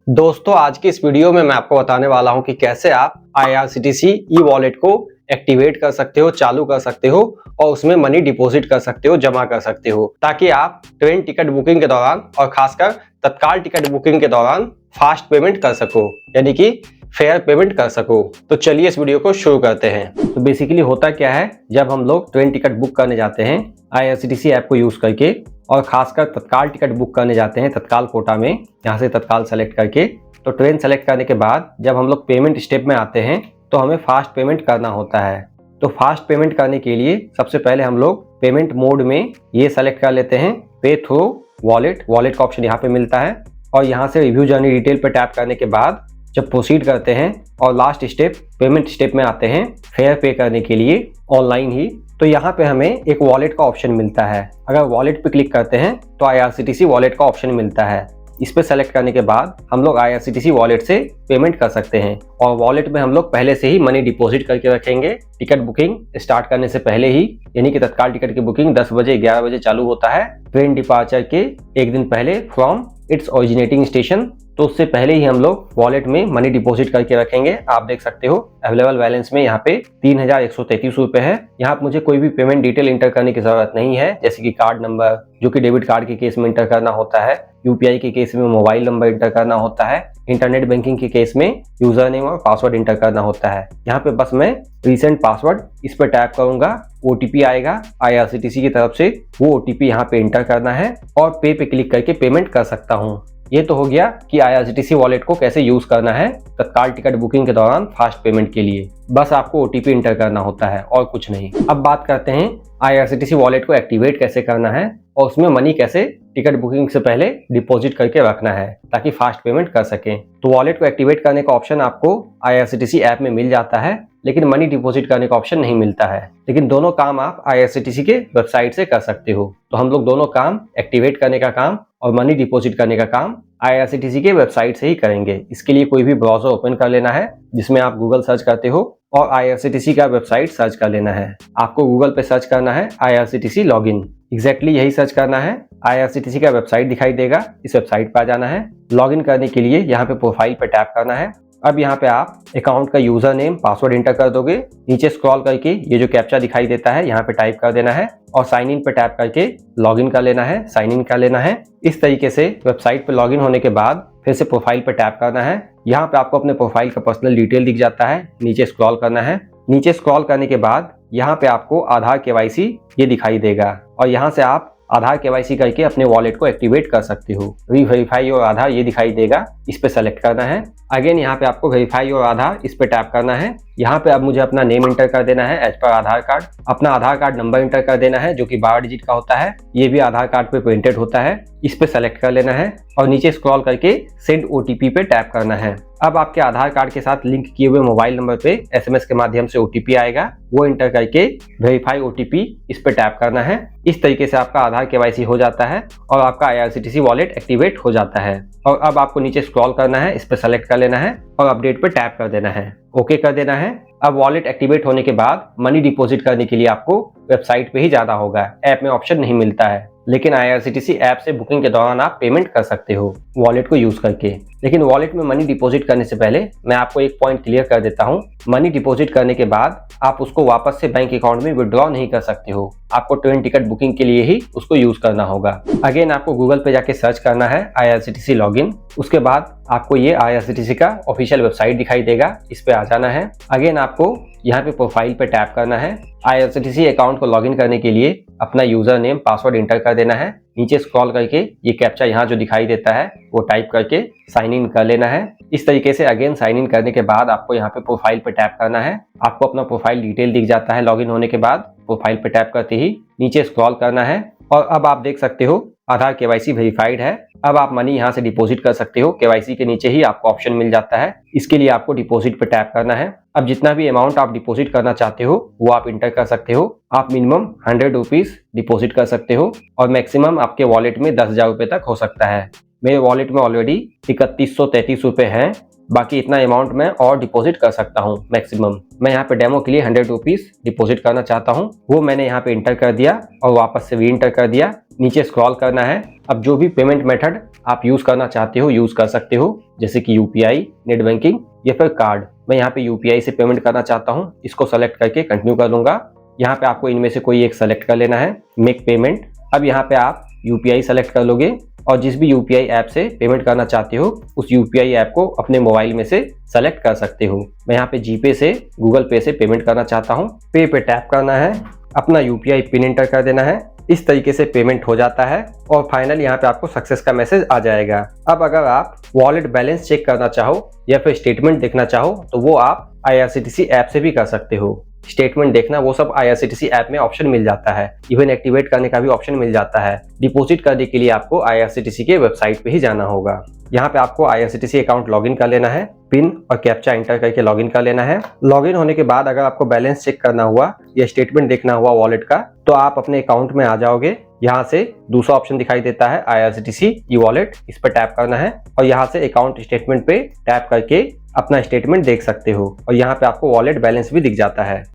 दोस्तों आज की इस वीडियो में मैं आपको बताने वाला हूं कि कैसे आप IRCTC ई वॉलेट को एक्टिवेट कर सकते हो, चालू कर सकते हो और उसमें मनी डिपॉजिट कर सकते हो, जमा कर सकते हो, ताकि आप ट्रेन टिकट बुकिंग के दौरान और खासकर तत्काल टिकट बुकिंग के दौरान फास्ट पेमेंट कर सको, यानी कि फेयर पेमेंट कर सको। तो चलिए इस वीडियो को शुरू करते हैं। तो बेसिकली होता क्या है, जब हम लोग ट्रेन टिकट बुक करने जाते हैं IRCTC ऐप को यूज करके और खासकर तत्काल टिकट बुक करने जाते हैं तत्काल कोटा में, यहाँ से तत्काल सेलेक्ट करके, तो ट्रेन सेलेक्ट करने के बाद जब हम लोग पेमेंट स्टेप में आते हैं तो हमें फास्ट पेमेंट करना होता है। तो फास्ट पेमेंट करने के लिए सबसे पहले हम लोग पेमेंट मोड में ये सेलेक्ट कर लेते हैं पे थ्रू वॉलेट का ऑप्शन यहाँ पे मिलता है और यहाँ से रिव्यू जर्नी डिटेल पे टैप करने के बाद जब प्रोसीड करते हैं और लास्ट स्टेप पेमेंट स्टेप में आते हैं फेयर पे करने के लिए ऑनलाइन ही, तो यहाँ पे हमें एक वॉलेट का ऑप्शन मिलता है। अगर वॉलेट पे क्लिक करते हैं तो IRCTC वॉलेट का ऑप्शन मिलता है। इस पे सेलेक्ट करने के बाद हम लोग IRCTC वॉलेट से पेमेंट कर सकते हैं और वॉलेट में हम लोग पहले से ही मनी डिपॉजिट करके रखेंगे टिकट बुकिंग स्टार्ट करने से पहले ही, यानी कि तत्काल टिकट की बुकिंग 10 बजे 11 बजे चालू होता है ट्रेन डिपार्चर के एक दिन पहले फ्रॉम इट्स ओरिजिनेटिंग स्टेशन, तो उससे पहले ही हम लोग वॉलेट में मनी डिपॉजिट करके रखेंगे। आप देख सकते हो अवेलेबल बैलेंस में यहाँ पे 3133 रुपए है। यहाँ पे मुझे कोई भी पेमेंट डिटेल इंटर करने की जरूरत नहीं है, जैसे कि कार्ड नंबर जो कि डेबिट कार्ड के केस में इंटर करना होता है, UPI के केस में मोबाइल नंबर इंटर करना होता है, इंटरनेट बैंकिंग के केस में यूजर नेम और पासवर्ड इंटर करना होता है। यहाँ पे बस मैं रिसेंट पासवर्ड इस पर टैप करूंगा, OTP आएगा IRCTC की तरफ से, वो OTP यहाँ पे इंटर करना है और पे क्लिक करके पेमेंट कर सकता हूँ। ये तो हो गया कि IRCTC वॉलेट को कैसे यूज करना है तत्काल टिकट बुकिंग के दौरान फास्ट पेमेंट के लिए। बस आपको OTP इंटर करना होता है और कुछ नहीं। अब बात करते हैं IRCTC वॉलेट को एक्टिवेट कैसे करना है और उसमें मनी कैसे टिकट बुकिंग से पहले डिपॉजिट करके रखना है ताकि फास्ट पेमेंट कर सकें। तो वॉलेट को एक्टिवेट करने का ऑप्शन आपको IRCTC ऐप में मिल जाता है, लेकिन मनी डिपॉजिट करने का ऑप्शन नहीं मिलता है। लेकिन दोनों काम आप IRCTC के वेबसाइट से कर सकते हो। तो हम लोग दोनों काम, एक्टिवेट करने का काम और मनी डिपॉजिट करने का काम, IRCTC के वेबसाइट से ही करेंगे। इसके लिए कोई भी ब्राउजर ओपन कर लेना है जिसमें आप गूगल सर्च करते हो और IRCTC का वेबसाइट सर्च कर लेना है। आपको गूगल पे सर्च करना है IRCTC लॉगिन, एग्जैक्टली यही सर्च करना है। IRCTC का वेबसाइट दिखाई देगा, इस वेबसाइट पर आ जाना है। लॉगिन करने के लिए यहाँ पे प्रोफाइल पे टैप करना है। अब यहाँ पे आप अकाउंट का यूजर नेम पासवर्ड इंटर कर दोगे। नीचे स्क्रॉल करके ये जो कैप्चा दिखाई देता है यहाँ पे टाइप कर देना है और साइन इन पे टैप करके लॉगिन कर लेना है, साइन इन कर लेना है। इस तरीके से वेबसाइट पे लॉगिन होने के बाद फिर से प्रोफाइल पे टैप करना है। यहाँ पे आपको अपने प्रोफाइल का पर्सनल डिटेल दिख जाता है, नीचे स्क्रॉल करना है। नीचे स्क्रॉल करने के बाद यहाँ पे आपको आधार KYC ये दिखाई देगा और यहाँ से आप आधार KYC करके अपने वॉलेट को एक्टिवेट कर सकते हो। वेरीफाई और आधार ये दिखाई देगा, इस पे सेलेक्ट करना है। अगेन यहाँ पे आपको वेरीफाई और आधार इस पे टैप करना है। यहाँ पे अब मुझे अपना नेम इंटर कर देना है एज पर आधार कार्ड, अपना आधार कार्ड नंबर इंटर कर देना है जो कि 12 डिजिट का होता है, ये भी आधार कार्ड पे प्रिंटेड होता है। इस पे सेलेक्ट कर लेना है और नीचे स्क्रॉल करके सेंड OTP पे टैप करना है। अब आपके आधार कार्ड के साथ लिंक किए हुए मोबाइल नंबर पे SMS के माध्यम से OTP आएगा, वो इंटर करके वेरीफाई OTP इस पे टैप करना है। इस तरीके से आपका आधार KYC हो जाता है और आपका IRCTC वॉलेट एक्टिवेट हो जाता है। और अब आपको नीचे स्क्रॉल करना है, इस पे सेलेक्ट कर लेना है और अपडेट पे टैप कर देना है, ओके कर देना है। अब वॉलेट एक्टिवेट होने के बाद मनी डिपॉजिट करने के लिए आपको वेबसाइट पे ही जाना होगा, ऐप में ऑप्शन नहीं मिलता है। लेकिन IRCTC ऐप से बुकिंग के दौरान आप पेमेंट कर सकते हो वॉलेट को यूज करके। लेकिन वॉलेट में मनी डिपॉजिट करने से पहले मैं आपको एक पॉइंट क्लियर कर देता हूँ। मनी डिपॉजिट करने के बाद आप उसको वापस से बैंक अकाउंट में विड्रॉ नहीं कर सकते हो, आपको ट्रेन टिकट बुकिंग के लिए ही उसको यूज करना होगा। अगेन आपको गूगल पे जाके सर्च करना है IRCTC लॉगिन, उसके बाद आपको ये IRCTC का ऑफिशियल वेबसाइट दिखाई देगा, इस पे आ जाना है। अगेन आपको यहाँ पे प्रोफाइल पे टैप करना है। IRCTC अकाउंट को लॉगिन करने के लिए अपना यूजर नेम पासवर्ड इंटर कर देना है। नीचे स्क्रॉल करके ये कैप्चा यहाँ जो दिखाई देता है वो टाइप करके साइन इन कर लेना है। इस तरीके से अगेन साइन इन करने के बाद आपको यहाँ पे प्रोफाइल पे टैप करना है। आपको अपना प्रोफाइल डिटेल दिख जाता है लॉगिन होने के बाद। प्रोफाइल पे टैप करते ही नीचे स्क्रॉल करना है और अब आप देख सकते हो आधार KYC वेरीफाइड है। अब आप मनी यहाँ से डिपॉजिट कर सकते हो, KYC के नीचे ही आपको ऑप्शन मिल जाता है। इसके लिए आपको डिपॉजिट पे टैप करना है। अब जितना भी अमाउंट आप डिपॉजिट करना चाहते हो वो आप इंटर कर सकते हो। आप मिनिमम 100 रुपीज डिपॉजिट कर सकते हो और मैक्सिमम आपके वॉलेट में 10,000 रुपये तक हो सकता है। मेरे वॉलेट में ऑलरेडी 3133 रुपये हैं, बाकी इतना अमाउंट मैं और डिपॉजिट कर सकता हूँ मैक्सिमम। मैं यहाँ पे डेमो के लिए 100 रुपीज डिपॉजिट करना चाहता हूँ, वो मैंने यहाँ पे इंटर कर दिया और वापस से भी इंटर कर दिया। नीचे स्क्रॉल करना है। अब जो भी पेमेंट मेथड आप यूज करना चाहते हो यूज कर सकते हो, जैसे कि यूपीआई, नेट बैंकिंग या फिर कार्ड। मैं यहाँ पे यूपीआई से पेमेंट करना चाहता हूँ, इसको सेलेक्ट करके कंटिन्यू कर लूंगा। यहाँ पे आपको इनमें से कोई एक सेलेक्ट कर लेना है, मेक पेमेंट। अब यहाँ पे आप यूपीआई सेलेक्ट कर लोगे और जिस भी यूपीआई ऐप से पेमेंट करना चाहते हो उस यूपीआई ऐप को अपने मोबाइल में से सेलेक्ट कर सकते हो। मैं यहाँ पे जीपे से, गूगल पे से पेमेंट करना चाहता हूँ। पे पे टैप करना है, अपना यूपीआई पिन एंटर कर देना है। इस तरीके से पेमेंट हो जाता है और फाइनल यहाँ पे आपको सक्सेस का मैसेज आ जाएगा। अब अगर आप वॉलेट बैलेंस चेक करना चाहो या फिर स्टेटमेंट देखना चाहो तो वो आप IRCTC ऐप से भी कर सकते हो। स्टेटमेंट देखना वो सब IRCTC ऐप में ऑप्शन मिल जाता है, इवन एक्टिवेट करने का भी ऑप्शन मिल जाता है। डिपॉजिट करने के लिए आपको IRCTC के वेबसाइट पे ही जाना होगा। यहाँ पे आपको IRCTC अकाउंट लॉगिन कर लेना है, पिन और कैप्चा एंटर करके लॉगिन कर लेना है। लॉगिन होने के बाद अगर आपको बैलेंस चेक करना हुआ या स्टेटमेंट देखना हुआ वॉलेट का तो आप अपने अकाउंट में आ जाओगे। यहाँ से दूसरा ऑप्शन दिखाई देता है IRCTC ई वॉलेट, इस पर टैप करना है और यहाँ से अकाउंट स्टेटमेंट पे टैप करके अपना स्टेटमेंट देख सकते हो और यहाँ पे आपको वॉलेट बैलेंस भी दिख जाता है।